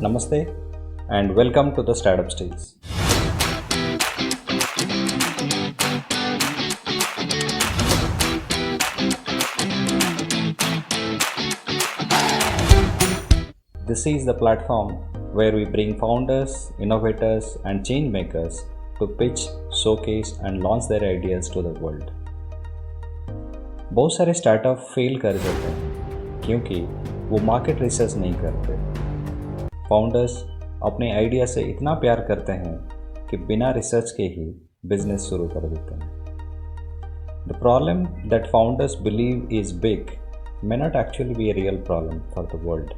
Namaste and welcome to the Startup Stage. This is the platform where we bring founders, innovators, and change makers to pitch, showcase, and launch their ideas to the world. बहुत सारे startup fail कर जाते हैं क्योंकि वो market research नहीं करते। Founders अपने आइडिया से इतना प्यार करते हैं कि बिना रिसर्च के ही बिजनेस शुरू कर देते हैं। The problem that founders believe is big may not actually be a real problem for the world,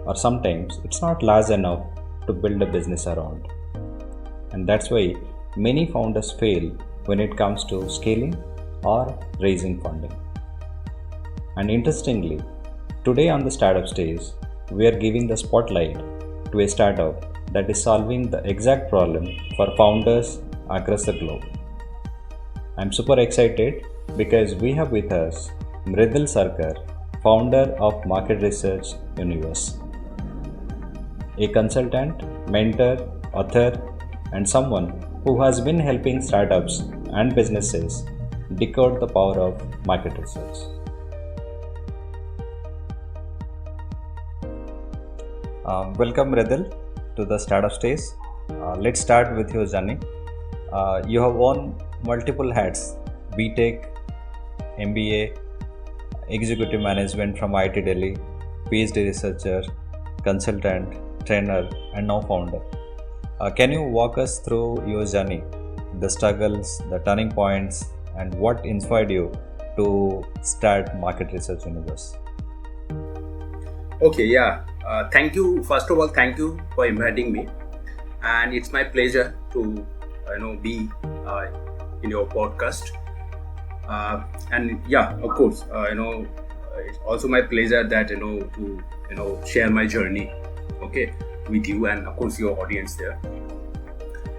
or sometimes it's not large enough to build a business around. And that's why many founders fail when it comes to scaling or raising funding. And interestingly, today on the startup stage, we are giving the spotlight to a startup that is solving the exact problem for founders across the globe. I'm super excited because we have with us Mridul Sarkar, founder of Market Research Universe, a consultant, mentor, author, and someone who has been helping startups and businesses decode the power of market research. Welcome, Mridul, to the startup stage. Let's start with your journey. You have worn multiple hats: BTech, MBA, Executive Management from IIT Delhi, PhD researcher, consultant, trainer, and now founder. Can you walk us through your journey, the struggles, the turning points, and what inspired you to start Market Research Universe? Okay, yeah. Thank you. First of all, thank you for inviting me, and it's my pleasure to be in your podcast. And yeah, of course, it's also my pleasure that to share my journey, okay, with you and of course your audience there.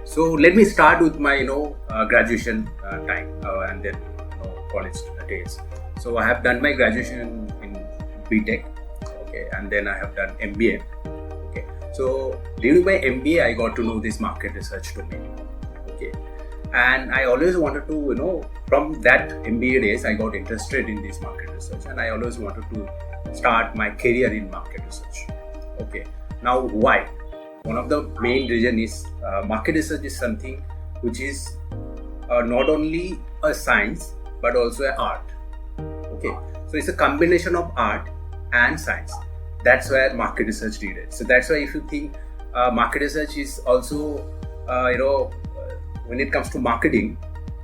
So let me start with my graduation time and then college days. So I have done my graduation in BTech, okay, and then I have done MBA. Okay, so during my MBA, I got to know this market research domain. Okay. And I always wanted to, from that MBA days, I got interested in this market research, and I always wanted to start my career in market research. Okay, now why? One of the main reason is market research is something which is not only a science but also an art. Okay, so it's a combination of art and science. That's where market research needed. So that's why if you think market research is also, when it comes to marketing,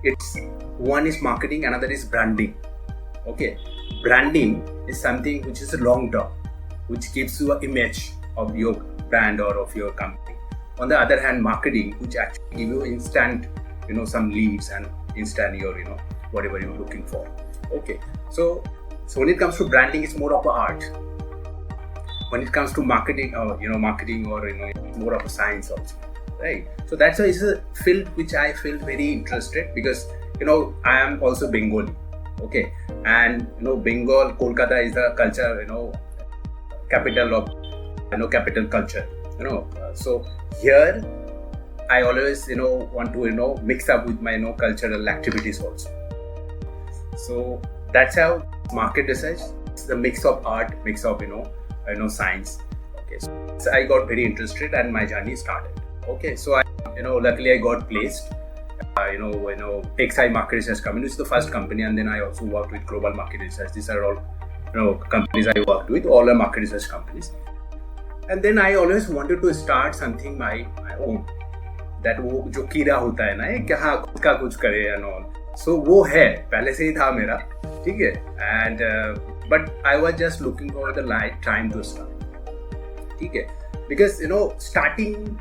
it's one is marketing, another is branding. Okay, branding is something which is a long term, which gives you an image of your brand or of your company. On the other hand, marketing, which actually give you instant, some leads and instant your, whatever you're looking for. Okay, so when it comes to branding, it's more of an art. When it comes to marketing, marketing or it's more of a science also. Right, so that's why it's a field which I feel very interested because I am also Bengali, okay, and Bengal, Kolkata is the culture, capital of capital culture, so here I always want to mix up with my cultural activities also. So that's how market research is the mix of art, mix of science. Okay, so I got very interested and my journey started. Okay, so I, luckily I got placed, TechSci Market Research Company, which is the first company, and then I also worked with Global Market Research. These are all, companies I worked with, all are market research companies. And then I always wanted to start something my own. That वो जो कीड़ा होता है ना, कि हाँ खुद का कुछ करे and all. So वो है, पहले से ही था मेरा, ठीक है. And but I was just looking for the right time to start, ठीक है. Because starting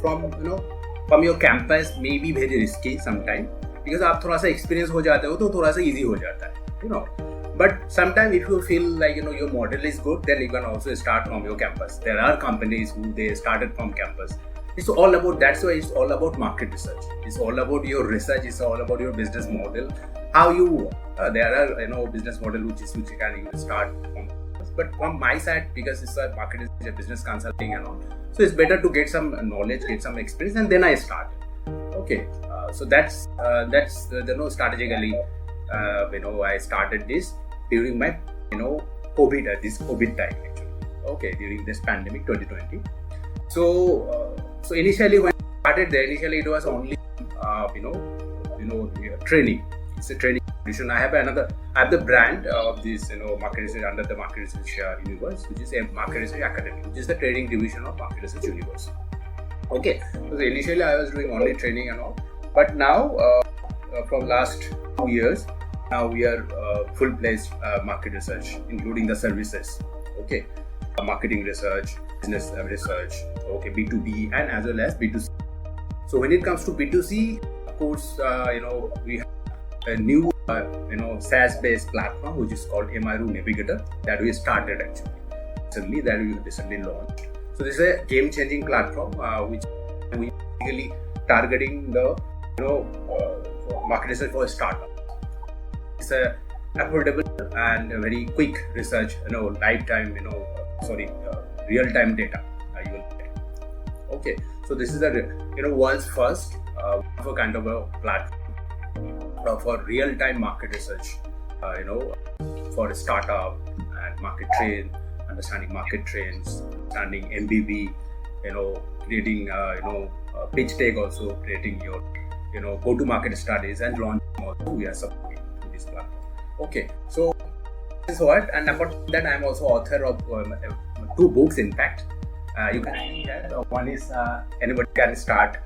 from your campus may be very risky sometimes because आप थोड़ा सा experience हो जाते हो तो थोड़ा सा easy हो जाता है, But sometimes if you feel like your model is good, then you can also start from your campus. There are companies who they started from campus. It's all about, that's why it's all about market research. It's all about your research. It's all about your business model. How you there are business model which you can start from. but from my side, because it's a market is a business consulting and all, so it's better to get some knowledge, get some experience, and then I start. Okay, so that's strategically, I started this during my COVID, this COVID time actually. Okay, during this pandemic 2020. So initially when I started there, initially it was only training. It's a training institution. I have the brand of this market research under the Market Research Universe, which is a Market Research Academy, which is the training division of Market Research Universe. Okay, so initially I was doing only training and all, but now from last 2 years, now we are full-fledged market research, including the services. Okay, marketing research, business research. Okay, B2B and as well as B2C. So when it comes to B2C, of course, we have a new SaaS-based platform which is called MRU Navigator that we started actually recently launched. So this is a game-changing platform which we basically targeting the market research for startups. It's a affordable and a very quick research, lifetime, real-time data you will get. Okay, so this is the world's first kind of a platform for real-time market research, for a startup and market trend, understanding market trends, understanding MBB, creating pitch deck, also creating your go-to-market strategies and launch also we are supporting to this platform. Okay, so this is what, and apart from that, I am also author of 2 books. In fact, you can see that one is Anybody Can Start,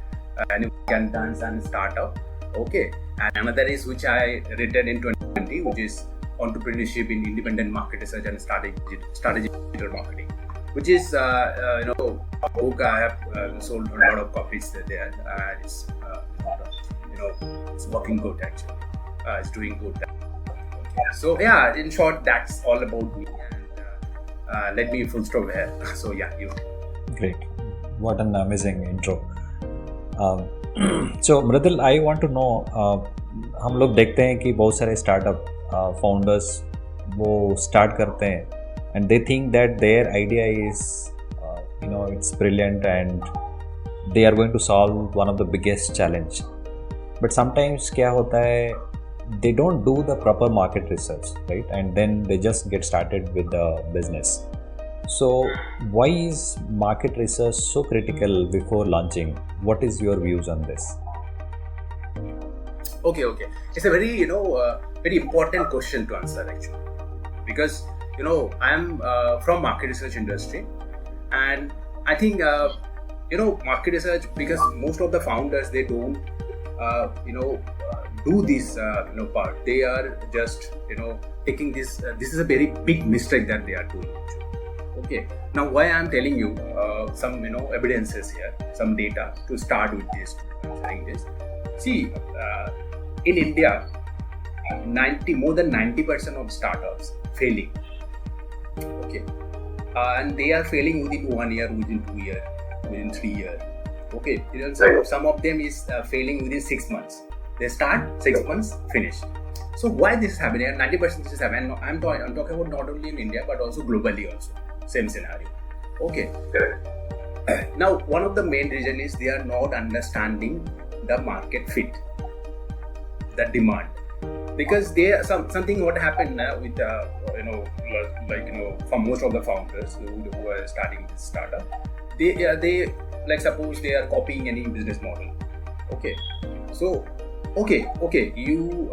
Anybody Can Dance and Startup. Okay, and another is which I written in 2020, which is Entrepreneurship in Independent Market Research and Strategy Digital Marketing, which is a book I have sold a lot of copies there. It's working good actually. It's doing good. Okay. So yeah, in short, that's all about me, and let me full stop here. So yeah, you. Great. What an amazing intro. So Mridul, I want to know, हम लोग देखते हैं कि बहुत सारे startup founders वो start करते हैं and they think that their idea is it's brilliant and they are going to solve one of the biggest challenge, but sometimes क्या होता है, they don't do the proper market research, right? And then they just get started with the business. So why is market research so critical before launching? What is your views on this? Okay. It's a very very important question to answer actually, because I am from market research industry, and I think market research, because most of the founders, they don't do this part. They are just taking this. This is a very big mistake that they are doing. Okay. Now, why I am telling you some evidences here, some data to start with this. See, in India, more than 90% of startups failing. Okay, and they are failing within 1 year, within 2 years, within 3 years. Okay, some of them is failing within 6 months. They start 6 months, finish. So why this is happening? 90% this is happening. I'm talking about not only in India but also globally also. Same scenario. Okay. Now, one of the main reason is they are not understanding the market fit, the demand, because something what happened with for most of the founders who are starting this startup, they like suppose they are copying any business model. Okay, so okay, you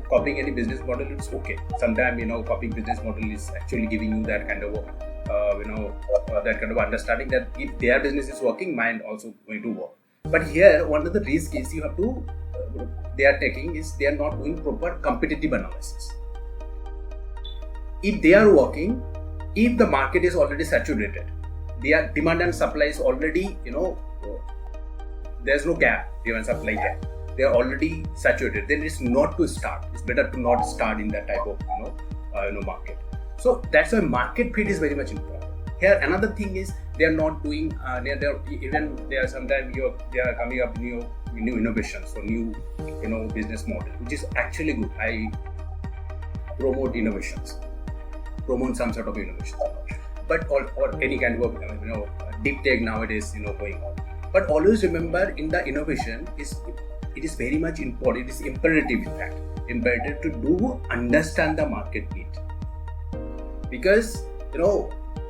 copying any business model, it's okay. Sometimes copying business model is actually giving you that kind of that kind of understanding that if their business is working, mine also going to work. But here, one of the risks is you have to they are taking is they are not doing proper competitive analysis. If they are working, if the market is already saturated, their demand and supply is already there's no gap, demand supply gap. They are already saturated. Then it's not to start. It's better to not start in that type of market. So that's why market fit is very much important. Here another thing is they are not doing. They are sometimes they are coming up new innovations or new business model, which is actually good. I promote innovations, promote some sort of innovation, but or any kind of deep tech nowadays going on. But always remember, in the innovation it is very much important. It is imperative, in fact, imperative to understand the market need, because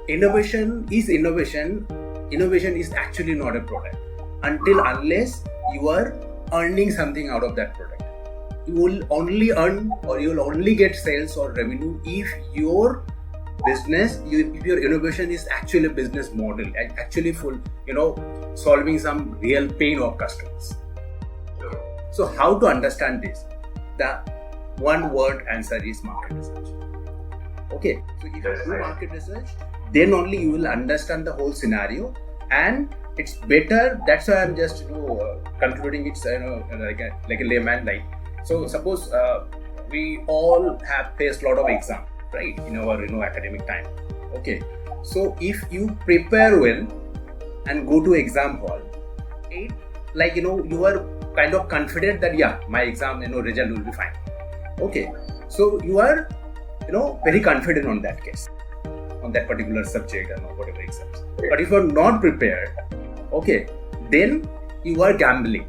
innovation is actually not a product unless you are earning something out of that product. You will only earn, or you will only get sales or revenue if your business, if your innovation is actually a business model, actually solving some real pain of customers. So how to understand this? The one word answer is market research. Okay, so if you do market research, then only you will understand the whole scenario, and it's better. That's why I'm just concluding it like a layman. Like, so suppose we all have faced a lot of exams, right, in our academic time. Okay, so if you prepare well and go to exam hall, you are kind of confident that my exam result will be fine. Okay, so you are very confident on that case, on that particular subject and whatever exams. But if you are not prepared, okay, then you are gambling.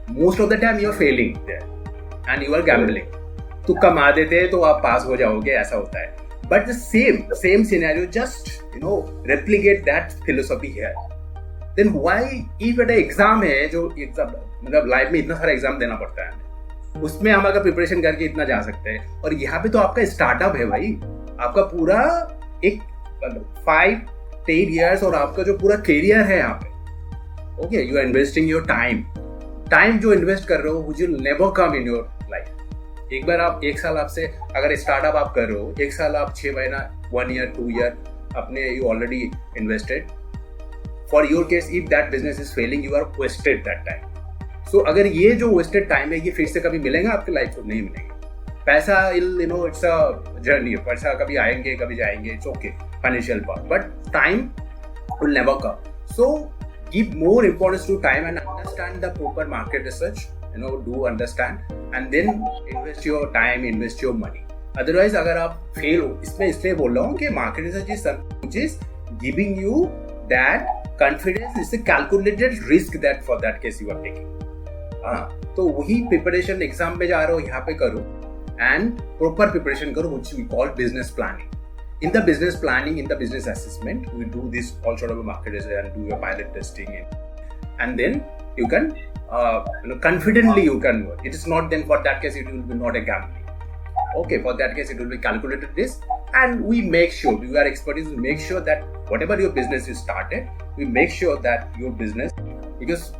Most of the time you are failing there, and you are gambling. तुक्का मार देते हैं तो आप पास हो जाओगे, ऐसा होता है. But the same scenario, just replicate that philosophy here. Then why, if at exam है, जो एग्जाम मतलब लाइफ में इतना सारा एग्जाम देना पड़ता है, उसमें हम अगर प्रिपरेशन करके इतना जा सकते हैं, और यहाँ पे तो आपका स्टार्टअप है भाई, आपका पूरा एक 5-10 years और आपका जो पूरा करियर है यहाँ पे. Okay, you are investing your time जो इन्वेस्ट कर रहे हो, which will never come in your life. एक बार आप 1 साल आपसे अगर स्टार्टअप आप कर रहे हो, 1 साल आप 6 महीना 1 year 2 year अपने you already invested. For your case, if that business is failing, you are wasted that time. So अगर ये जो वेस्टेड टाइम है, ये फिर से कभी मिलेगा आपके लाइफ को? नहीं मिलेगा. पैसा इट्स अ जर्नी. पैसा कभी आएंगे कभी जाएंगे, it's okay, financial part, but time will never come. So give more importance to time and understand the proper market research, do understand, and then invest your time, invest your money. Otherwise अगर आप fail हो, इसमें इसलिए बोल रहा हूँ कि market research is something which is giving you that confidence, is a calculated risk that for that case you are taking. तो वही preparation exam पे जा रहे हो, यहाँ पे करो, and proper preparation करो, which we call business planning. In the business planning, in the business assessment, we do this all sort of market research and do your pilot testing, and then you can confidently you can work. It is not then for that case it will be not a gambling. Okay, for that case it will be calculated risk, and we make sure, we are experts, we make sure that whatever your business is started, we make sure that your business, because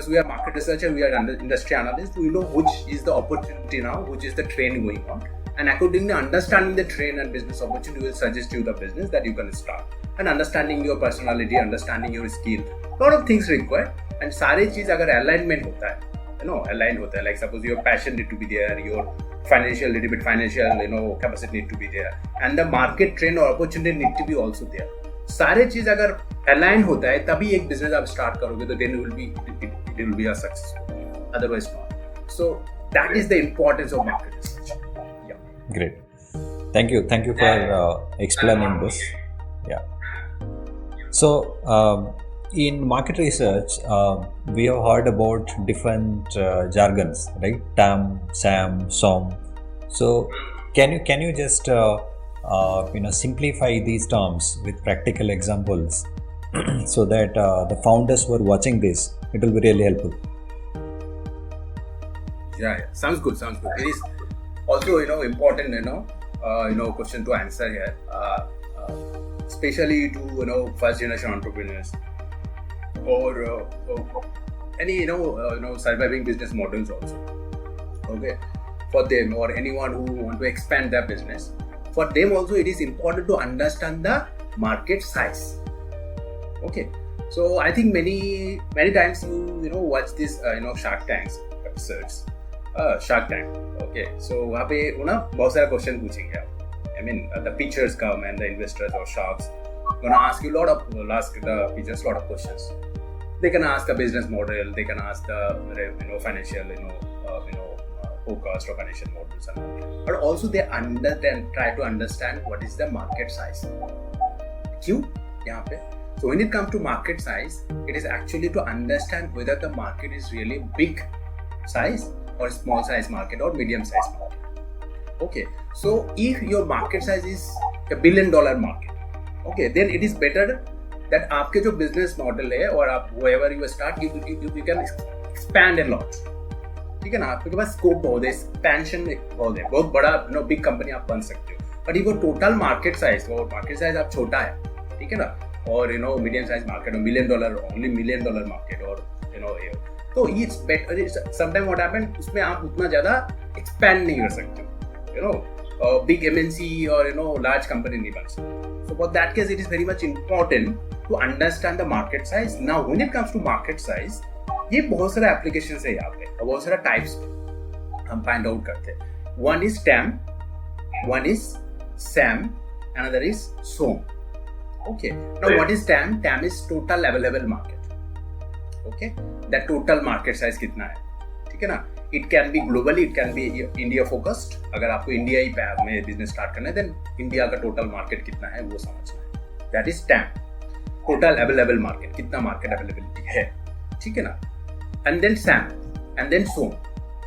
we are market researcher, we are industry analysts, we know which is the opportunity now, which is the trend going on. And accordingly, understanding the trend and business opportunity will suggest you the business that you can start. And understanding your personality, understanding your skill, lot of things required. And सारे चीज अगर alignment होता है, aligned होता है, like suppose your passion need to be there, your little bit financial, capacity need to be there, and the market trend or opportunity need to be also there. सारे चीज अगर align होता है, तभी एक business आप start करोगे, तो then it will be a success. Otherwise not. So that is the importance of market research. Great. Thank you for explaining this. Yeah. So in market research, we have heard about different jargons, right? TAM, SAM, SOM. So can you just simplify these terms with practical examples so that the founders who are watching this, it will be really helpful. Yeah. Sounds good. It is also important question to answer here, especially to first generation entrepreneurs or any surviving business models also. Okay, for them or anyone who want to expand their business, for them also it is important to understand the market size. Okay, so I think many times you watch this Shark Tanks episodes. Shark Tank. Okay, so वहाँ पे बहुत सारा question पूछेंगे आप. I mean, the pitchers come and the investors or sharks gonna ask you ask the pitchers lot of questions. They can ask the business model. They can ask the financial forecast or condition models and all. But also they try to understand what is the market size. क्यों यहाँ पे? So when it comes to market size, it is actually to understand whether the market is really big size or small size market or medium size market. Okay, so if your market size is $1 billion market, okay, then it is better that आपके जो business model है और आप wherever you start, you can expand a lot. ठीक है ना, आपके पास scope बहुत है, expansion बहुत है, बहुत बड़ा big company आप बन सकते हो. But if your total market size और market size आप छोटा है, ठीक है ना, और medium size market or $1 million only $1 million market और तो it's better. Sometimes what happen, उसमें आप उतना ज़्यादा expand नहीं कर सकते, big MNC or large company नहीं बन सकते. So for that case, it is very much important to understand the market size. Now when it comes to market size, ये बहुत सारे applications है यहाँ पे और बहुत सारा types हम find out करते हैं. One is TAM, one is SAM, another is SOM. Okay. Now what is TAM? TAM is total available market. Okay. That total market size कितना है? ठीक है ना? It can be globally, it can be India focused. अगर आपको India ही में business start करना है, then इंडिया का टोटल मार्केट कितना है वो समझना है. That is TAM. Total available market. कितना मार्केट अवेलेबिलिटी है, ठीक है ना? And then SAM, and then SOM.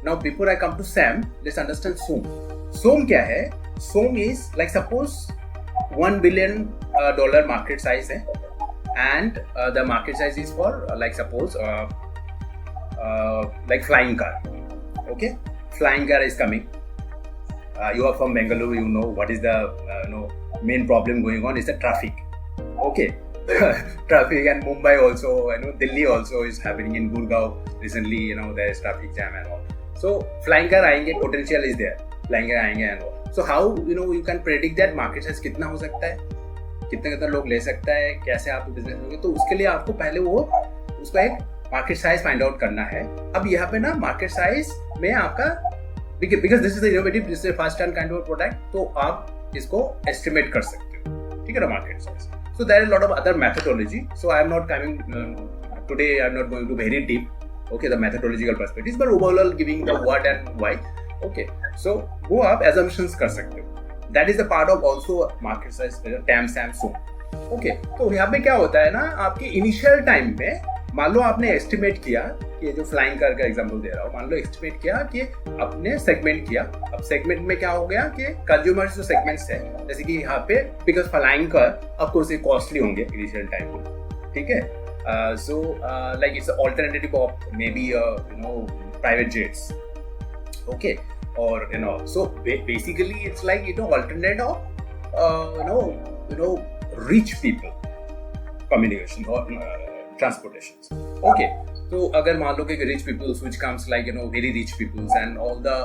Now before I come to SAM, let's understand SOM. SOM क्या है? SOM is like suppose $1 billion market size है, and the market size is for like suppose like flying car. Okay, flying car is coming. You are from Bangalore, you know what is the main problem going on is the traffic. Okay, traffic, and Mumbai also, Delhi also is happening. In Gurgaon recently, there is traffic jam and all. So flying car आएंगे, potential is there. Flying car आएंगे and all. So how you can predict that market size कितना हो सकता है, कितना लोग ले सकता है, कैसे आप बिजनेस होंगे. तो उसके लिए आपको पहले उसका एक मार्केट साइज फाइंड आउट करना है. अब यहाँ पे ना मार्केट साइज में आपका because this is innovative, this is first time kind of product, तो आप इसको एस्टिमेट कर सकते हो, ठीक है ना, market size. So there is lot of other methodology. So I am not coming today, I am not going to very deep, okay, the methodological perspectives, but overall giving the what and why. Okay, so वो आप assumptions कर सकते हो. That is the part of also market size, TAM, SAM, SOM. Okay, तो यहाँ पे क्या होता है ना, आपके इनिशियल टाइम में मान लो आपने एस्टिमेट किया कि जो फ्लाइंग कार का एग्जांपल दे रहा हूँ, मान लो एस्टिमेट किया कि आपने सेगमेंट किया. अब सेगमेंट में क्या हो गया कि कंज्यूमर्स जो सेगमेंट्स है, जैसे कि यहाँ पे because flying car of course costly होंगे इनिशियल टाइम में, ठीक है. So like it's alternative of may be private jets, okay, और so basically it's like alternate of rich people communication or transportations. Okay, so अगर मान लो कि rich people which comes like very rich people and all the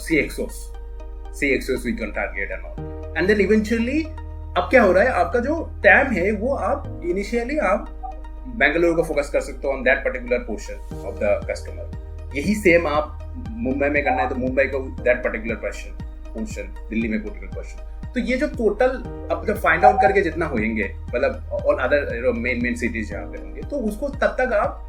CXOs we can target and all, and then eventually अब क्या हो रहा है, आपका जो TAM है वो आप इनिशियली आप बेंगलुरु को फोकस कर सकते हो on that particular portion of the customer. यही सेम आप मुंबई में करना है तो मुंबई को दैट पर्टिकुलर पोर्शन, दिल्ली में पर्टिकुलर पोर्शन. तो ये जो टोटल अब जब फाइंड आउट करके जितना होंगे, मतलब ऑल अदर मेन सिटीज जहाँ पे होंगे, तो उसको तब तक आप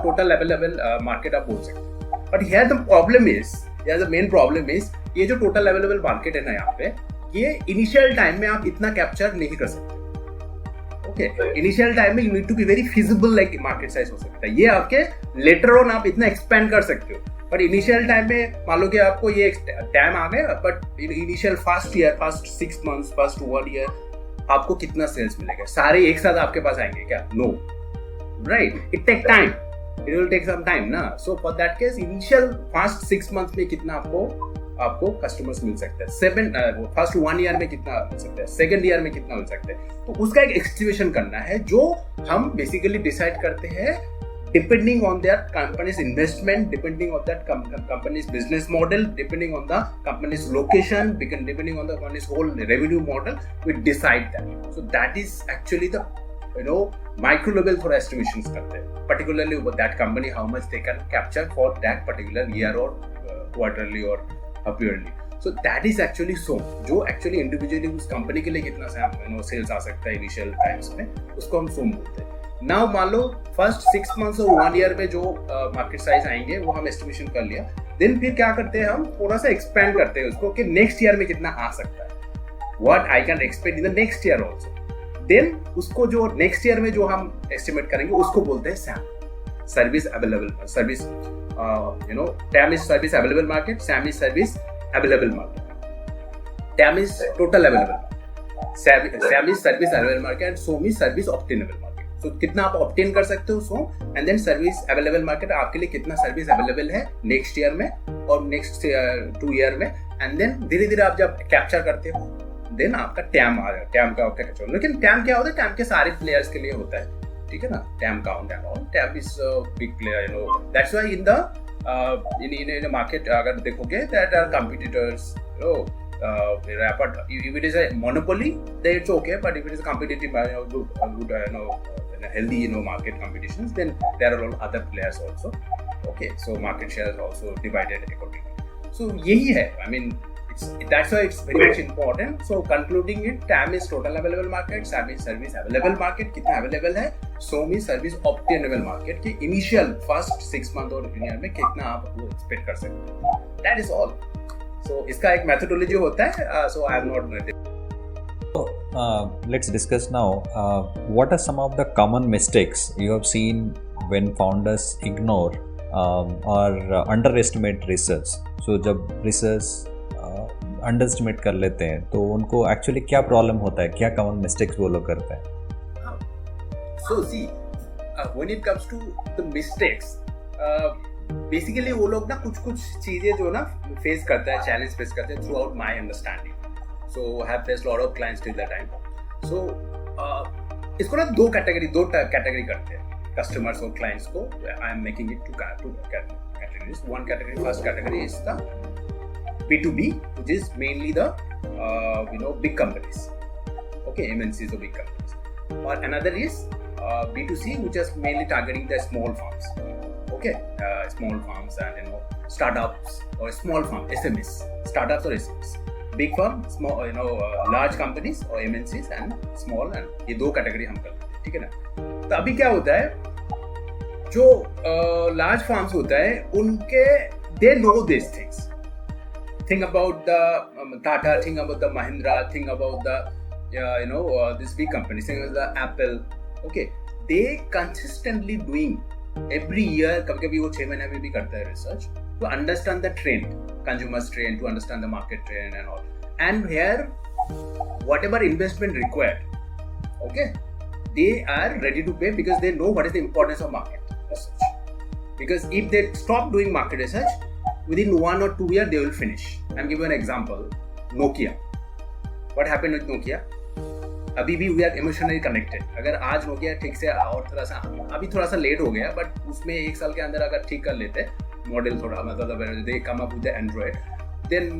टोटल लेवल मार्केट आप बोल सकते हैं. But here the problem is, the main problem is, ये जो टोटल लेवल मार्केट है ना यहाँ पे, ये इनिशियल टाइम में आप इतना कैप्चर नहीं कर सकते. ओके, इनिशियल टाइम में you need to be very feasible like market size हो सकता है. ये आपके लेटर ऑन आप इतना एक्सपेंड कर सकते हो, बट इनिशियल टाइम में मान लो कि आपको ये टाइम आ गया, but initial first 6 months, first 1 year आपको कितना सेल्स मिलेगा, सारे एक साथ आपके पास आएंगे क्या? No, right, it take time, it will take some time ना. So for that case initial first 6 months में कितना आपको कस्टमर्स मिल सकता है, फर्स्ट 1 year में कितना मिल सकता है, सेकंड ईयर में कितना मिल सकता है, तो उसका एक एस्टिमेशन करना है, जो हम बेसिकली डिसाइड करते हैं depending on their company's investment, depending on that company's business model, depending on the company's location, depending on the company's whole revenue model, we decide that. So that is actually the micro level for estimations करते हैं, particularly about that company, how much they can capture for that particular year or quarterly or yearly. So that is actually SOM, जो actually individually उस company के लिए कितना sales आ सकता है initial times में, उसको हम SOM बोलते हैं. नाउ मान लो फर्स्ट 6 months और 1 year में जो मार्केट साइज आएंगे वो हम एस्टिमेशन कर लिया. देन फिर क्या करते हैं हम, थोड़ा सा एक्सपेंड करते हैं उसको कि नेक्स्ट ईयर में कितना आ सकता है, what I can expect in the next year also. Then उसको जो नेक्स्ट ईयर में जो हम एस्टिमेट करेंगे उसको बोलते हैं SAM, service available service, TAM is service available market, SAM is service available market, TAM is total available, SAM is service available market and SOM is service obtainable market. तो कितना आप ऑब्टेन कर सकते हो SOM, and then service available market आपके लिए कितना service available है नेक्स्ट ईयर में और नेक्स्ट 2 ईयर में, एंड देन धीरे धीरे आप जब कैप्चर करते हो देन आपका टैम आ जाए, टैम का आपका कैप्चर। लेकिन टैम क्या होता है, टैम के सारे प्लेयर्स के लिए होता है, ठीक है ना, TAM count and all, TAM is big player, that's why in the market अगर देखोगे that are competitors, but if it is a monopoly then it's okay, but if it is a competitive good healthy market competitions, then there are all other players also, okay, so market share is also divided accordingly. So yahi hai, I mean that's why it's very much important. So concluding it, TAM is total available market, SAM is service available market, कितना available है, SOM is service obtainable market कि initial first 6 month और year में कितना आप वो expect कर सकते हैं, that is all. So इसका एक methodology होता है, so I have not. So let's discuss now what are some of the common mistakes you have seen when founders ignore or underestimate research. So जब research underestimate कर लेते हैं तो उनको actually क्या problem होता है, क्या common mistakes वो लोग करते हैं? So see, when it comes to the mistakes, basically वो लोग ना कुछ चीजें जो ना फेस करता है, चैलेंज फेस करते हैं throughout my understanding. So have faced lot of clients till the time. So इसको ना दो कैटेगरी करते हैं कस्टमर्स और क्लाइंट्स को. I am making it two categories. One category, first category is the B2B, which is mainly the big companies, okay, MNCs or big companies. Or another is B2C, which is mainly targeting the small farms. Okay, small farms and startups or small farm SMEs, startups or SMEs, big firm, small large companies or MNCs and small, and ये दो category हम करते हैं, ठीक है ना. तो अभी क्या होता है, जो large farms होता है उनके they know these things. Think about the Tata, think about the Mahindra, think about the this big companies, think about the Apple. Okay, they consistently doing every year, कभी-कभी वो 6 महीने में भी करता है research to understand the trend, consumers trend, to understand the market trend and all. And here, whatever investment required, okay, they are ready to pay because they know what is the importance of market research. Because if they stop doing market research, within 1 or 2 years they will finish. I'm giving you an example. Nokia. What happened with Nokia? अभी भी we are emotionally connected. अगर आज Nokia ठीक से और थोड़ा सा late हो गया, बट उसमें 1 साल के अंदर अगर ठीक कर लेते मॉडल थोड़ा, मतलब they come up with the Android, then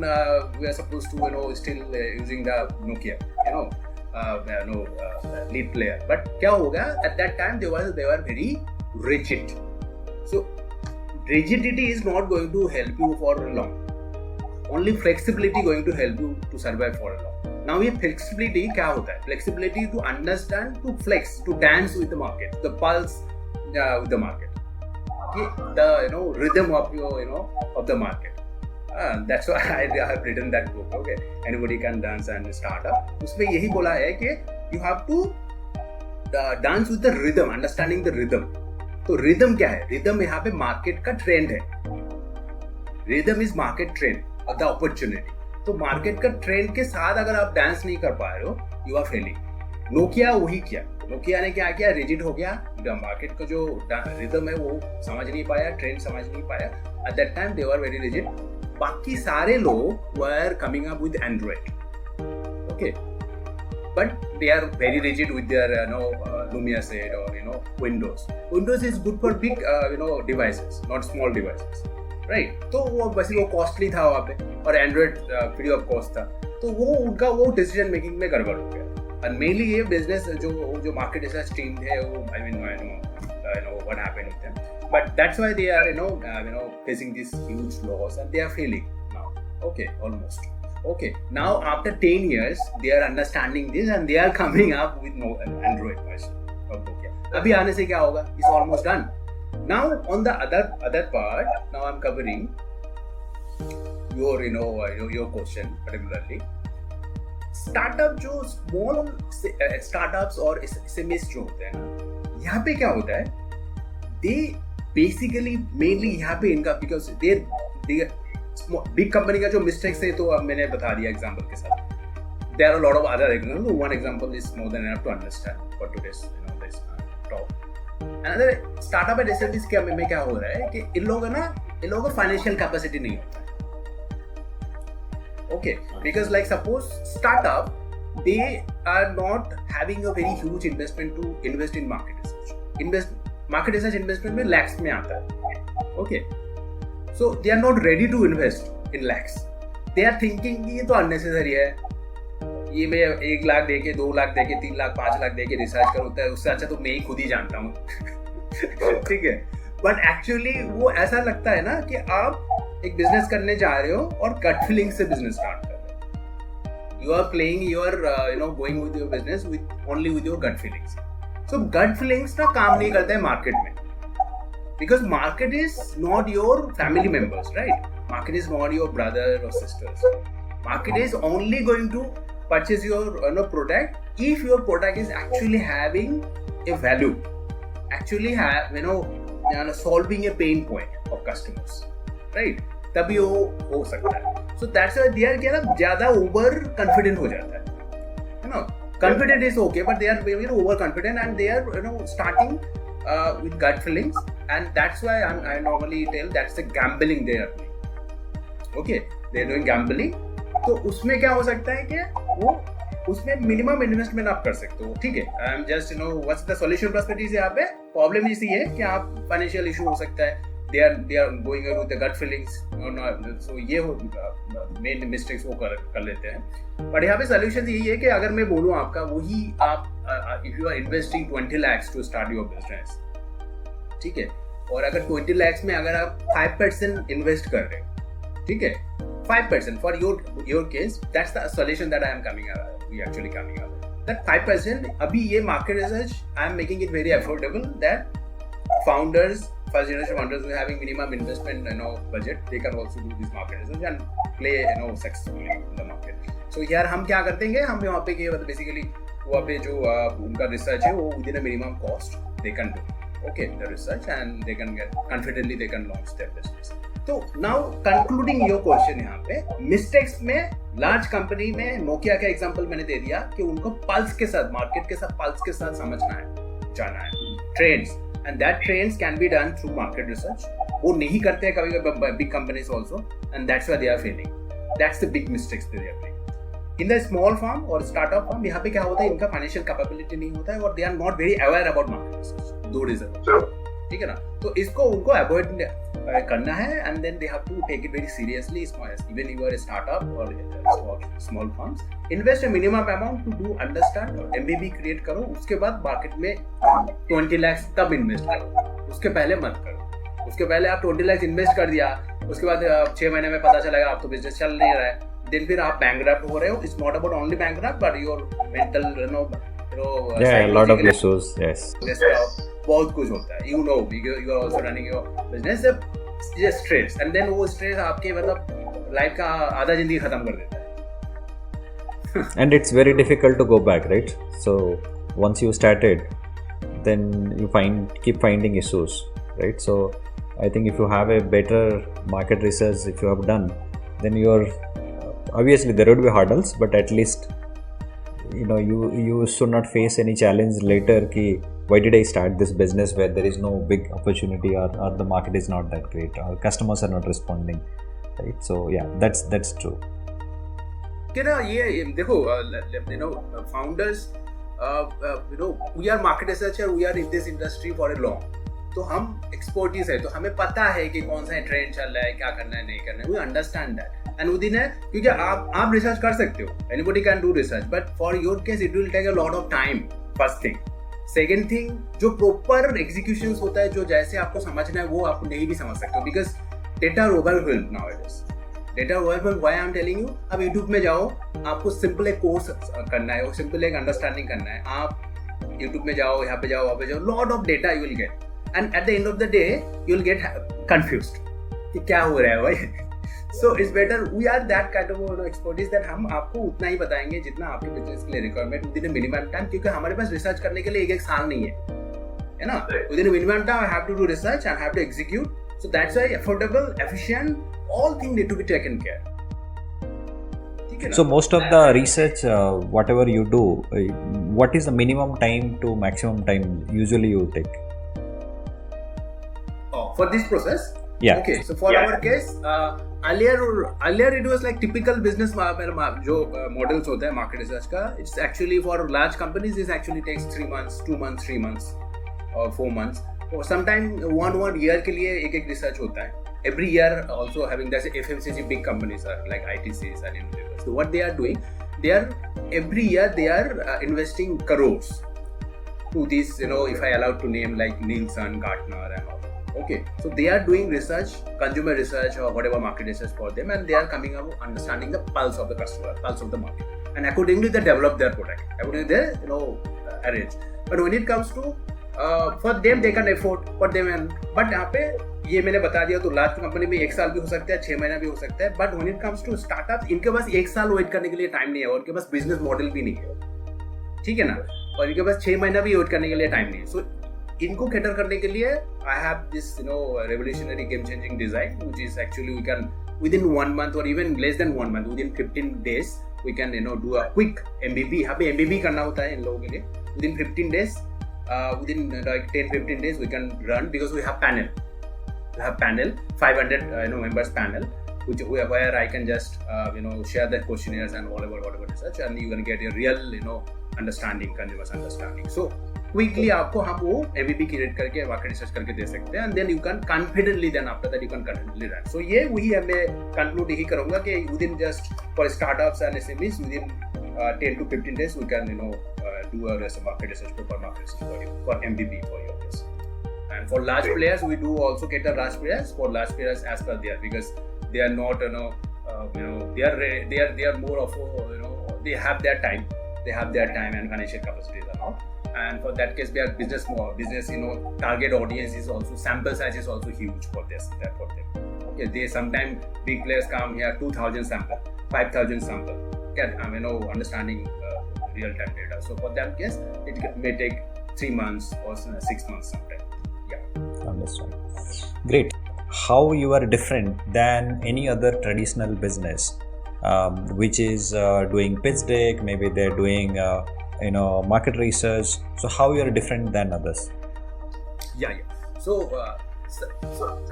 we are supposed to still using the Nokia, lead player. But क्या होगा, at that time they were very rigid. So rigidity is not going to help you for long. Only flexibility going to help you to survive for a long. Now ये flexibility क्या होता है? Flexibility to understand, to flex, to dance with the market, the pulse with the market, the rhythm of of the market. That's why I have written that book. Okay, anybody can dance and start up. उसमें यही बोला है कि you have to dance with the rhythm, understanding the rhythm. तो rhythm क्या है? Rhythm यहाँ पे market का trend है. Rhythm is market trend of the opportunity. तो मार्केट का ट्रेंड के साथ अगर आप डांस नहीं कर पा रहे हो, यू आर फेलिंग. नोकिया वही किया. नोकिया ने क्या किया, रिजिड हो गया. मार्केट का जो रिदम है वो समझ नहीं पाया, ट्रेंड समझ नहीं पाया. At that time they were very rigid. बाकी सारे लोग were coming up with Android. Okay, but they are very rigid with their Lumia set or Windows. Windows is good for big devices, not small devices. Right. तो वो बस वो costly था वहाँ पे, और एंड्रॉइड फ्री ऑफ कॉस्ट था. तो वो उनका वो डिसीजन मेकिंग में गड़बड़ हो गया. और मेनली ये बिजनेस जो मार्केट रिसर्च टीम है, वो I mean what happened with them. But that's why they are facing this huge loss and they are failing now. Okay, almost. Okay, now after 10 years they are understanding this and they are coming up with Android version of Nokia. अभी आने से क्या होगा? It's almost done. Now on the other part, now I'm covering your question particularly. Startup जो small startups और SMEs जो होते हैं ना, यहाँ पे क्या होता है, दे बेसिकली मेनली यहाँ पे इनका बिकॉज बिग कंपनी का जो मिस्टेक्स है तो अब मैंने बता दिया एग्जांपल के साथ. There are a lot of other examples. One example is more than enough to understand for today's this talk. Another startup at SMEs क्या में क्या हो रहा है कि इन लोगों का फाइनेंशियल कैपेसिटी नहीं होता है. Okay, because like suppose startup, they are not having a very huge investment to invest in market research. Market research investment में lakhs में आता है. Okay, so they are not ready to invest in lakhs. They are thinking कि ये तो unnecessary है. ये मैं 1 लाख देके 2 लाख देके 3 लाख 5 लाख देके रिसर्च करूँ, उससे अच्छा तो मैं ही खुद ही जानता हूँ. ठीक है, बट एक्चुअली वो ऐसा लगता है ना कि आप एक बिजनेस करने जा रहे हो और गट फीलिंग से बिजनेस स्टार्ट कर रहे हो. You are playing, you are going with your business only with your gut feelings. So gut feelings ना काम नहीं करता है मार्केट में, because market is not your family members, right? Market is not your brother और sisters. Market is only going to purchase your product if your product is actually having a value, actually have solving a pain point of customers, right? तभी वो हो सकता है. So that's why they are ज़्यादा over confident हो जाता है. Confident is okay, but they are very over confident and they are starting with gut feelings, and that's why I normally tell that's the gambling they are doing. Okay, they are doing gambling. तो उसमें क्या हो सकता है कि वो उसमें minimum investment आप कर सकते हो. ठीक है, I am just what's the solution perspective. यहाँ पे प्रॉब्लम इसी है कि आप फाइनेंशियल इशू हो सकता है, they are going with the gut feelings, so ये हो मेन मिस्टेक्स वो कर लेते हैं. बट यहाँ पे सॉल्यूशन यही है कि अगर मैं बोलूँ आपका वही आप if you are investing 20 lakhs to start your business, ठीक है, और अगर 20 lakhs में अगर आप 5% इन्वेस्ट कर रहे हो, ठीक है, 5% for your case, that's the solution that I am coming up. That 5%, अभी ये market research, I am making it very affordable that founders, first generation founders who are having minimum investment budget, they can also do this market research and play successfully in the market. So यार हम क्या करते हैं, हम यहाँ पे basically वहाँ पे जो उनका research है वो within a minimum cost they can do. Okay, the research, and they can get confidently they can launch their business. तो नाउ कंक्लूडिंग योर क्वेश्चन, यहाँ पे मिस्टेक्स में लार्ज कंपनी में नोकिया का एग्जांपल मैंने दे दिया कि उनको पल्स के साथ, मार्केट के साथ पल्स के साथ समझना है, जाना है, trends, and that trends can be done through market research. वो नहीं करते हैं कभी big companies also, and that's why they are failing. That's the big mistakes they are making. In the small firm और स्टार्टअप फर्म, यहाँ पे क्या होता है, इनका फाइनेंशियल कैपेबिलिटी नहीं होता है और they are not very aware about market research. 2 reason, ठीक है ना. तो इसको उनको अवॉइड करना है, and then they have to take it very seriously. Even you are startup और small firms, invest minimum amount to do understand और एमबीबी क्रिएट करो. उसके बाद मार्केट में 20 lakhs तब इन्वेस्ट करो, उसके पहले मत करो. उसके पहले आप 20 lakhs इन्वेस्ट कर दिया, उसके बाद 6 महीने में पता चलेगा आप तो बिजनेस चल नहीं रहा है, देन फिर आप बैंकरप्ट हो रहे हो. It's not about only bankrupt but your mental lot of issues. Yes, बहुत कुछ होता है. You are also running your business. ये स्ट्रेस, एंड देन वो स्ट्रेस आपके लाइफ का आधा जिंदगी खत्म कर देता है. And it's very difficult to go back, right? So once you started, then you keep finding issues, right? So I think if you have a better market research, if you have done, then you're obviously there would be hurdles, but at least you should not face any challenge later ki why did I start this business where there is no big opportunity or the market is not that great or customers are not responding, right? So yeah, that's true. ये देखो, founders, we are market researcher, we are in this industry for a long. तो हम expertise है, तो हमें पता है कि कौन सा ट्रेंड चल रहा है, क्या करना है, नहीं करना है. We understand that, and within है, क्योंकि आप रिसर्च कर सकते हो, anybody can do research, but for your case it will take a lot of time. First thing. Second thing, जो प्रॉपर एग्जीक्यूशन होता है, जो जैसे आपको समझना है वो आप नहीं भी समझ सकते हो, because data overwhelmed nowadays. Data overwhelmed, why I am telling you. अब यूट्यूब में जाओ, आपको सिंपल एक कोर्स करना है, सिंपल एक अंडरस्टैंडिंग करना है. आप यूट्यूब में जाओ, यहाँ पे जाओ, वहाँ पे जाओ, lot of data you will get, and at the end of the day you will get confused कि क्या हो रहा है भाई. So it's better we are that kind of expertise that हम आपको उतना ही बताएंगे जितना आपके बिजनेस के लिए requirement with in minimum time, क्योंकि हमारे पास रिसर्च करने के लिए एक साल नहीं है ना. Within minimum time I have to do research and have to execute. So that's why affordable, efficient, all things need to be taken care. So most of the research, whatever you do, what is the minimum time to maximum time usually you take? Oh, for this process? Yeah. Okay. So for our case, earlier it was like typical business जो models होता है market research का. It's actually for large companies. It actually takes 3 months, 2 months, 3 months, or 4 months. और sometime one year के लिए एक research होता है. Every year also having that's FMCG big companies are like ITCs and Unilever. So what they are doing, they are every year they are investing crores to these, if I allowed to name like Nielsen, Gartner and all. Okay, so they are doing research, consumer research or whatever market research for them, and they are coming up understanding the pulse of the customer, pulse of the market, and accordingly they develop their product. Accordingly they arrange. But when it comes to for them they can afford for them, but यहाँ पे ये मैंने बता दिया तो large company में 1 साल भी हो सकता है, 6 महीना भी हो सकता है. But when it comes to startup इनके पास 1 साल वेट करने के लिए टाइम नहीं है, और इनके पास बिजनेस मॉडल भी नहीं है, ठीक है ना, और इनके पास 6 महीना भी वेट करने के लिए टाइम नहीं है. सो इनको कैटर करने के लिए I have this revolutionary game changing design which is actually we can within 1 month और even less than 1 month, within 15 days we can do a quick MVP. यहाँ पे MVP करना होता है इन लोगों के लिए. With in 15 days within like 10-15 days we can run, because we have panel. We have panel 500 members panel, which where I can just share the questionnaires and whatever research, and you can get a real understanding, consumers understanding. So quickly आपको हम वो MVP create करके market research करके दे सकते हैं, and then you can confidently then after that you can confidently run. So ये वही मैं conclude यही करूँगा कि within just for startups and SMEs within 10 to 15 days we can do a market research for market research for MVP for your case. And for large players we do also cater large players for large players as per their, because they are not they are more of they have their time and financial capacities and all. And for that case we are business target audience is also, sample size is also huge for this for them. Okay, they sometimes big players come here 2000 sample, 5000 sample, get understanding real time data. So for that case it may take 3 months or 6 months sometimes. Yeah, understand. Great. How you are different than any other traditional business which is doing pitch deck, maybe they're doing market research. So how you are different than others? Yeah. So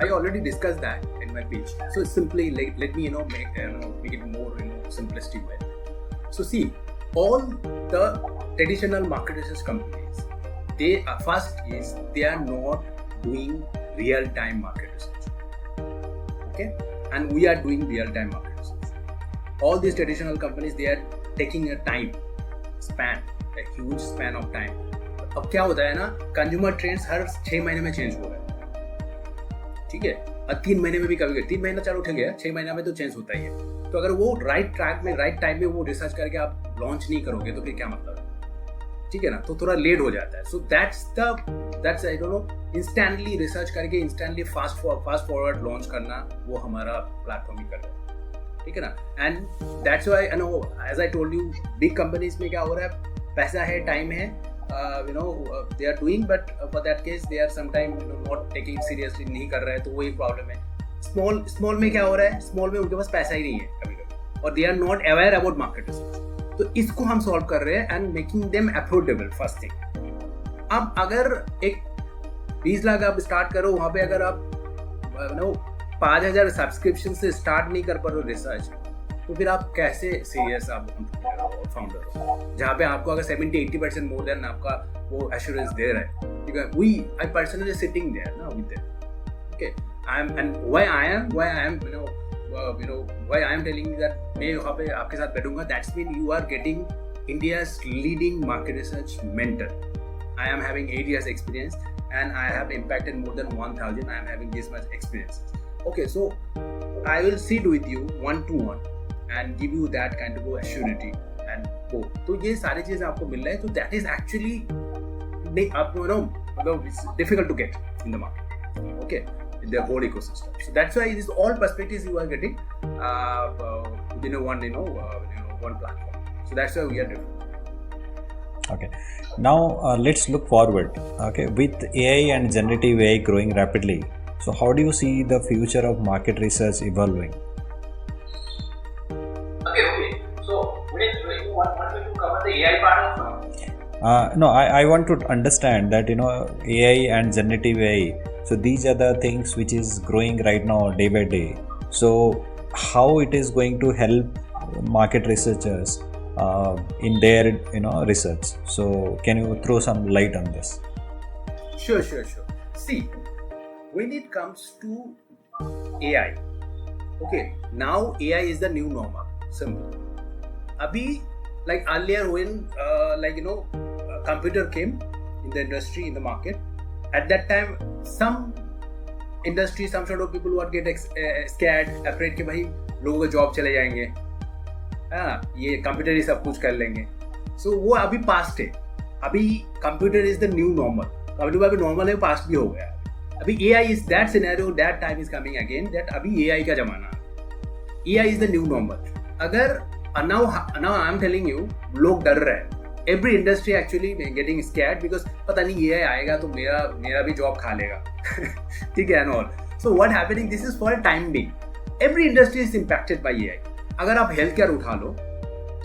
I already discussed that in my pitch. So simply let me make it more simplistic way. So see, all the traditional market research companies, they are not doing real time market research. Okay, and we are doing real time market research. All these traditional companies, they are taking a time span, a huge span of time. अब क्या होता है ना, consumer trends हर 6 महीने में change हो रहा है, ठीक है, और 3 महीने में भी कभी 3 महीना चलो ठीक है, 6 महीना में तो चेंज होता ही है. तो अगर वो राइट ट्रैक में राइट टाइम में वो रिसर्च करके आप लॉन्च नहीं करोगे तो फिर क्या मतलब है, ठीक है ना, तो थोड़ा लेट हो जाता है. So that's I don't know, instantly research करके इंस्टेंटली फास्ट फॉरवर्ड लॉन्च करना, वो हमारा प्लेटफॉर्म ही कर रहा है, ठीक है ना. And that's why I know, as I told you, big companies में क्या हो रहा है, पैसा है, टाइम है, they are doing, but for that case they are sometimes not taking it seriously, नहीं कर रहे हैं, तो वही प्रॉब्लम है. स्मॉल में क्या हो रहा है, स्मॉल में उनके पास पैसा ही नहीं है कभी-कभी, और they are not aware about market research. तो इसको हम सॉल्व कर रहे हैं and making them affordable first thing. अब अगर एक 20 लाख आप स्टार्ट करो, वहाँ पे अगर आप 5000 सब्सक्रिप्शन से स्टार्ट नहीं कर पा रहे हो रिसर्च, तो फिर आप कैसे सीरियस आप फाउंडर हो, जहाँ पे आपको अगर 70-80% मोर देन आपका वो एश्योरेंस दे रहा है, ठीक है. आई पर्सनली सिटिंग देयर ना with them. Okay, I am, and why I M why I am telling you that मैं यहाँ पे आपके साथ बैठूंगा, that's mean you are getting India's leading market research mentor. I am having 8 years experience and I have impacted more than 1000. I am having this much experience. Okay, so I will sit with you one-to-one and give you that kind of assurity and hope. तो ये सारी चीज़ आपको मिल रहा है, तो that is actually आपको it's difficult to get in the market. Okay, their whole ecosystem. So that's why this all perspectives you are getting within one platform. So that's why we are different. Okay. Now let's look forward. Okay, with AI and generative AI growing rapidly, so how do you see the future of market research evolving? Okay. So, you want me to cover the AI part also? No, I want to understand that AI and generative AI. So these are the things which is growing right now day by day. So how it is going to help market researchers in their research? So can you throw some light on this? Sure. See, when it comes to AI, okay, now AI is the new normal. Simple. Abhi, like earlier when computer came in the industry, in the market, at that time some sort of people would get scared, afraid कि भाई लोगों का job चले जाएंगे, ये computer ही सब कुछ कर लेंगे. So वो अभी पास्ट है. अभी computer is the new normal. Computer अभी नॉर्मल है, पास्ट भी हो गया. अभी AI is that scenario, that time is coming again, that अभी AI का जमाना है. AI is the new normal. अगर now I'm telling you, लोग डर रहे हैं. Every industry actually getting scared because पता नहीं AI आएगा तो मेरा भी जॉब खा लेगा. ठीक है and all. So what happening? This is for a time being. Every industry is impacted by AI. अगर आप healthcare उठा लो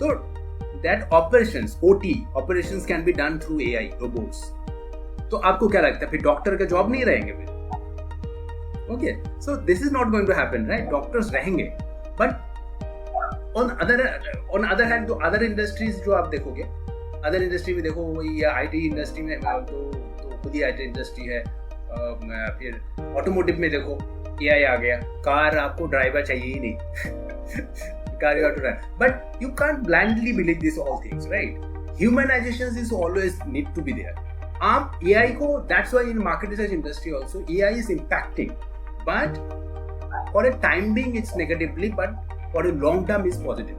तो that operations can be done through AI robots. तो आपको क्या लगता है फिर डॉक्टर का जॉब नहीं रहेंगे फिर? Okay, so this is not going to happen, right? Doctors रहेंगे, but on other hand, तो other industries जो आप देखोगे, अदर इंडस्ट्री में देखो, वही IT इंडस्ट्री में तो खुद ही IT इंडस्ट्री है. फिर ऑटोमोटिव में देखो AI आ गया, कार आपको ड्राइवर चाहिए ही नहीं. Car you have to drive, but you can't blindly believe this all things, right? Humanization is always need to be there. आप AI को, that's why in market research industry also AI is impacting, but for a time being it's negatively, but for a long term is positive.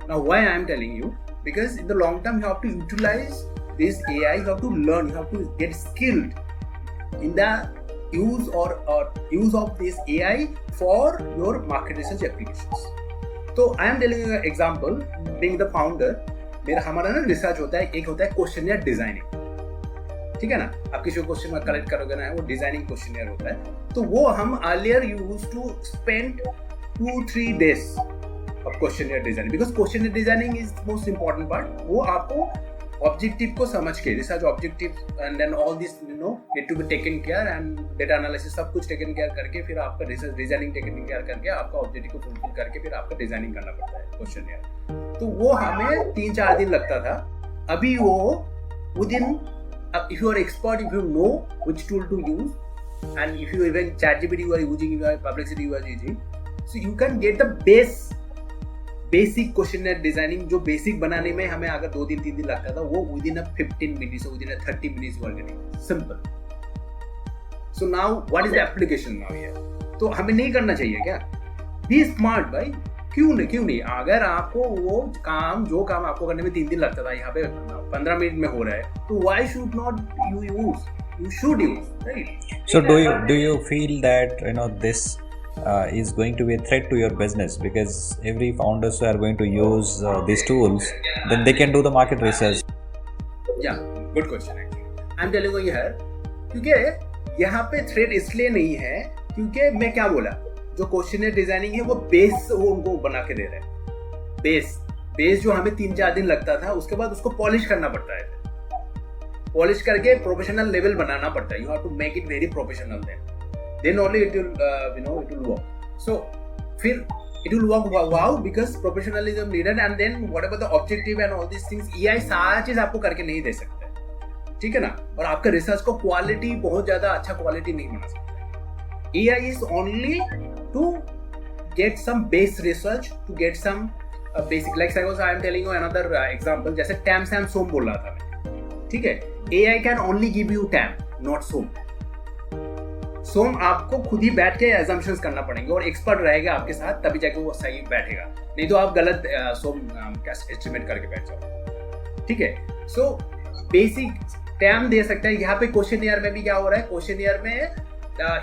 Now why I am telling you, because in the long term you have to utilize this AI, you have to learn, you have to get skilled in the use or use of this AI for your market research applications. So I am telling you an example. Being the founder, हमारा ना research होता है, एक होता है questionnaire designing. ठीक है ना? आप किसी क्वेश्चन में कलेक्ट करोगे ना, वो डिजाइनिंग क्वेश्चनियर होता है. तो वो हम earlier used to spend 2-3 days of questionnaire designing, because questionnaire designing is most important part. वो आपको ऑब्जेक्टिव को समझ के, research objective and then all this need to be taken care, and data analysis सब कुछ टेकन केयर करके फिर आपका रिसर्च डिजाइनिंग टेकन केयर करके आपका ऑब्जेक्टिव को फुलफिल करके फिर आपका डिजाइनिंग करना पड़ता है क्वेश्चनियर. तो वो हमें 3-4 दिन लगता था. अभी वो within, if you are expert, if you know which tool to use, and if you even ChatGPT you are using, you are Perplexity you are using, so you can get the basic questionnaire designing. जो basic बनाने में हमें अगर 2-3 दिन लगता था, वो within 15 minutes, within 30 minutes you are getting. Simple. So now what is the application now here? तो हमें नहीं करना चाहिए क्या? बी स्मार्ट भाई. क्यों नहीं? अगर आपको वो काम, जो काम आपको करने में 3 दिन लगता था, यहाँ पे 15 मिनट में हो रहा है, तो why should not you use? You should use, right? So do you feel that this is going to be a threat to your business, because every founders who are going to use these tools, then they can do the market research? Yeah, good question actually. I'm telling you here, क्योंकि यहाँ पे threat इसलिए नहीं है क्योंकि मैं क्या बोला, जो क्वेश्चनियर डिजाइनिंग है वो बेस वो उनको बना के दे रहे हैं. बेस जो हमें 3-4 दिन लगता था, उसके बाद उसको पॉलिश करना पड़ता है. पॉलिश करके प्रोफेशनल लेवल बनाना पड़ता है. You have to make it very professional then only it will it will work. So फिर it will work wow, because professionalism needed, and then whatever the objective and all these things, AI सारा चीज आपको करके नहीं दे सकता है. ठीक है ना? और आपका रिसर्च को क्वालिटी, बहुत ज्यादा अच्छा क्वालिटी नहीं बना सकता. AI is only to get some base research, to get some basic, like suppose I am telling you another example, जैसे TAM SAM SOM बोल रहा था मैं. ठीक है? AI can only give you TAM, not SOM. सोम आपको खुद ही बैठ के assumptions करना पड़ेंगे और एक्सपर्ट रहेगा आपके साथ, तभी जाके वो सही बैठेगा. नहीं तो आप गलत सोम एस्टिमेट करके बैठ जाओ. ठीक है? सो बेसिक टैम दे सकता है. यहाँ पे क्वेश्चनियर में भी क्या हो रहा है, क्वेश्चनियर में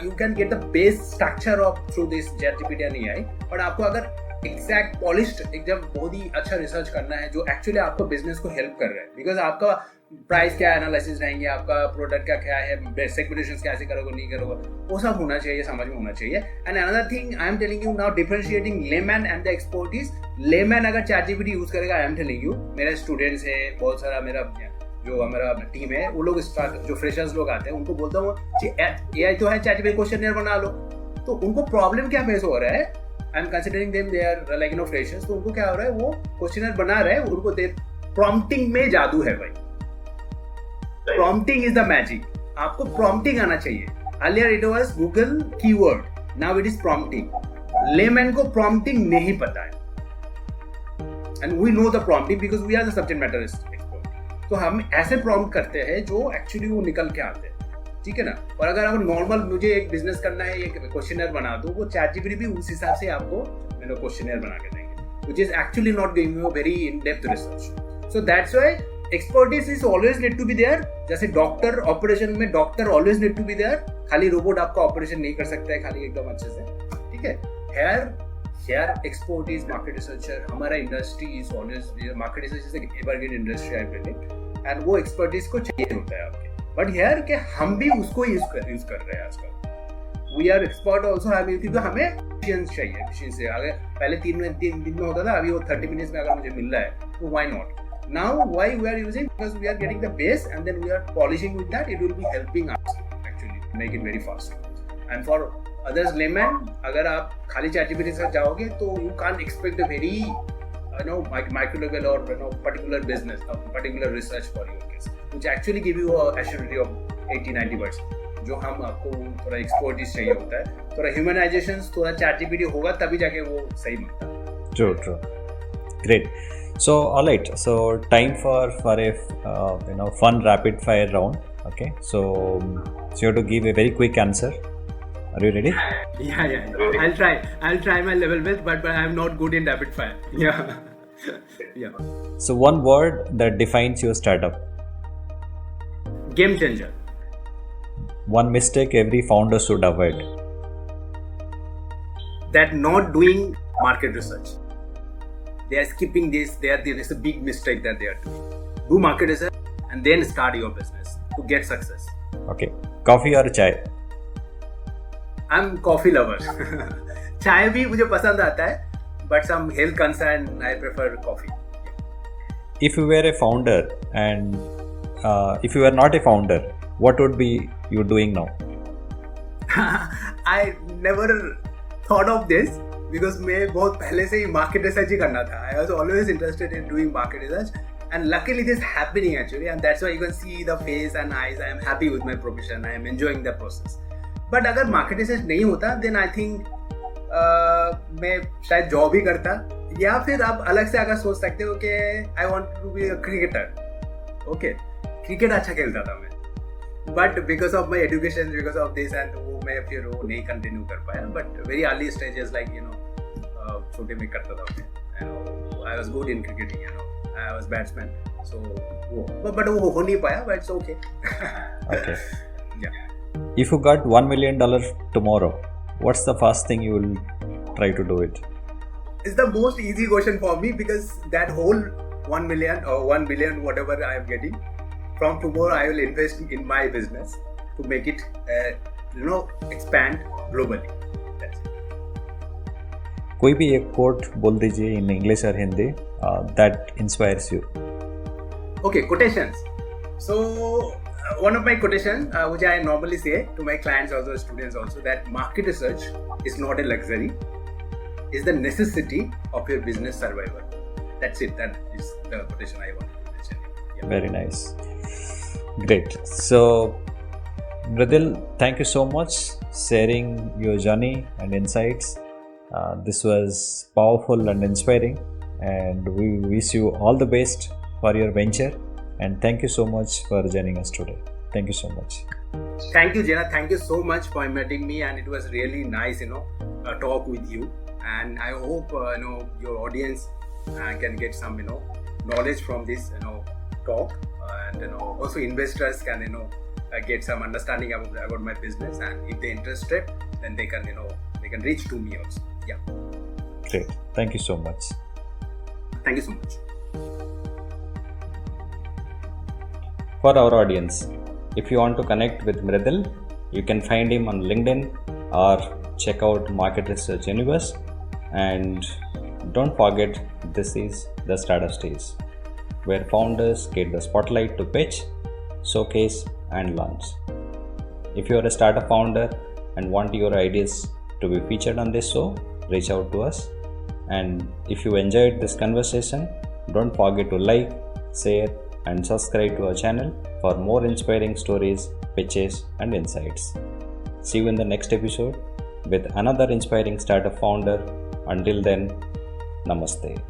you can get the base structure of through this ChatGPT and AI, but आपको अगर एग्जैक्ट पॉलिश्ड एकदम बहुत ही अच्छा रिसर्च करना है जो एक्चुअली आपको बिजनेस को हेल्प कर रहा है, बिकॉज आपका प्राइस क्या एनालिसिस रहेंगे, आपका प्रोडक्ट का क्या है, सेगमेंटेशन कैसे करोगे नहीं करोगे, वो सब होना चाहिए, समझ में होना चाहिए. And another thing I am telling you now, differentiating layman and the expertise. Layman अगर ChatGPT यूज करेगा, आई एम टेलिंग यू, मेरे स्टूडेंट्स है बहुत सारा, मेरा जो हमारा टीम है वो लोग जो फ्रेशर्स लोग आते हैं उनको बोलता हूँ AI तो है, ChatGPT क्वेश्चनर बना लो. तो उनको प्रॉब्लम क्या फेस हो रहा है, I am considering them they are like freshers, तो उनको क्या हो रहा है, वो क्वेश्चनर बना रहे हैं, उनको प्रॉम्प्टिंग में जादू है भाई. Prompting is the magic. आपको प्रॉम्प्टिंग आना चाहिए. Earlier it was Google keyword, now it is prompting. Layman को प्रॉम्प्टिंग नहीं पता है, and we know the prompting because we are the subject matter expert. तो हम ऐसे प्रॉम्प्ट करते हैं जो एक्चुअली वो निकल के आते हैं, ठीक है ना. और अगर आप नॉर्मल मुझे एक बिजनेस करना है, एक क्वेश्चनर बना दो, वो ChatGPT भी उस हिसाब से आपको क्वेश्चनर बना के देंगे, which is actually not giving you very in-depth research. So that's why expertise is always need to be there. जैसे डॉक्टर ऑपरेशन में doctor always need to be there. खाली रोबोट आपका ऑपरेशन नहीं कर सकता है खाली एकदम अच्छे से, ठीक है. Here expertise, market researcher, हमारा industry is always, market research is an evergreen industry I believe, and वो expertise को चाहिए होता है आपके. बट हेयर के हम भी उसको यूज कर रहे हैं आजकल. वी आर एक्सपर्ट ऑल्सो, क्योंकि हमें एफिशिएंसी चाहिए. एफिशिएंसी अगर पहले 3 दिन में होता था, अभी वो 30 मिनट्स में अगर मुझे मिल रहा है, तो why not. Now why we are using, because we are getting the base and then we are polishing with that. It will be helping us actually make it very fast. And for others layman, अगर आप खाली ChatGPT से जाओगे तो you can't expect a very micro level or particular business, particular research for your case, which actually give you a assurity of 80-90%. जो हम आपको थोड़ा एक्सपर्टीज चाहिए होता है, थोड़ा ह्यूमनाइजेशन, थोड़ा ChatGPT होगा तभी जाके वो सही मिलता है. True. Great. So all right. So time for a fun rapid fire round. Okay. So you have to give a very quick answer. Are you ready? Yeah. I'll try my level best, but I'm not good in rapid fire. Yeah. So one word that defines your startup. Game changer. One mistake every founder should avoid. That not doing market research. They are skipping this. There is a big mistake that they are doing. Do market research and then start your business to get success. Okay. Coffee or chai? I'm coffee lover. चाय भी मुझे पसंद आता है, but some health concern, I prefer coffee. If you were a founder and if you were not a founder, what would be you doing now? I never thought of this because मैं बहुत पहले से ही market research ही करना था. I was always interested in doing market research, and luckily this is happening actually, and that's why you can see the face and eyes. I am happy with my profession. I am enjoying the process. But अगर market research नहीं होता, then I think मैं शायद job ही करता, या फिर आप अलग से अगर सोच सकते हो कि I want to be a cricketer. Okay, cricket अच्छा खेलता था मैं, but because of my education, because of this and वो मैं फिर वो नहीं कंटिन्यू कर पाया. But very early stages like छोटे में करता था मैं. I was good in cricketing, I was batsman, so वो बट वो हो नहीं पाया, but it's okay. If you got $1 million tomorrow, what's the first thing you will try to do it? It's the most easy question for me because that whole 1 million or 1 billion, whatever I am getting, from tomorrow I will invest in my business to make it, expand globally. That's it. कोई भी एक coat बोल दीजिए in English or Hindi that inspires you. Okay, quotations. So one of my quotations, which I normally say to my clients also, students also, that market research is not a luxury, is the necessity of your business survival. That's it. That is the quotation I want to mention. Yeah. Very nice. Great. So, Mridul, thank you so much sharing your journey and insights. This was powerful and inspiring, and we wish you all the best for your venture. And thank you so much for joining us today. Thank you so much. Thank you, Jenna. Thank you so much for inviting me, and it was really nice, talk with you. And I hope, your audience can get some, knowledge from this, talk, and also investors can, get some understanding about my business, and if they're interested, then they can reach to me also. Yeah. Great. Thank you so much. Thank you so much. For our audience, if you want to connect with Mridul, you can find him on LinkedIn or check out Market Research Universe. And don't forget, this is the startup stage, where founders get the spotlight to pitch, showcase, and launch. If you are a startup founder and want your ideas to be featured on this show, reach out to us. And if you enjoyed this conversation, don't forget to like, share, and subscribe to our channel for more inspiring stories, pitches, and insights. See you in the next episode with another inspiring startup founder. Until then, namaste.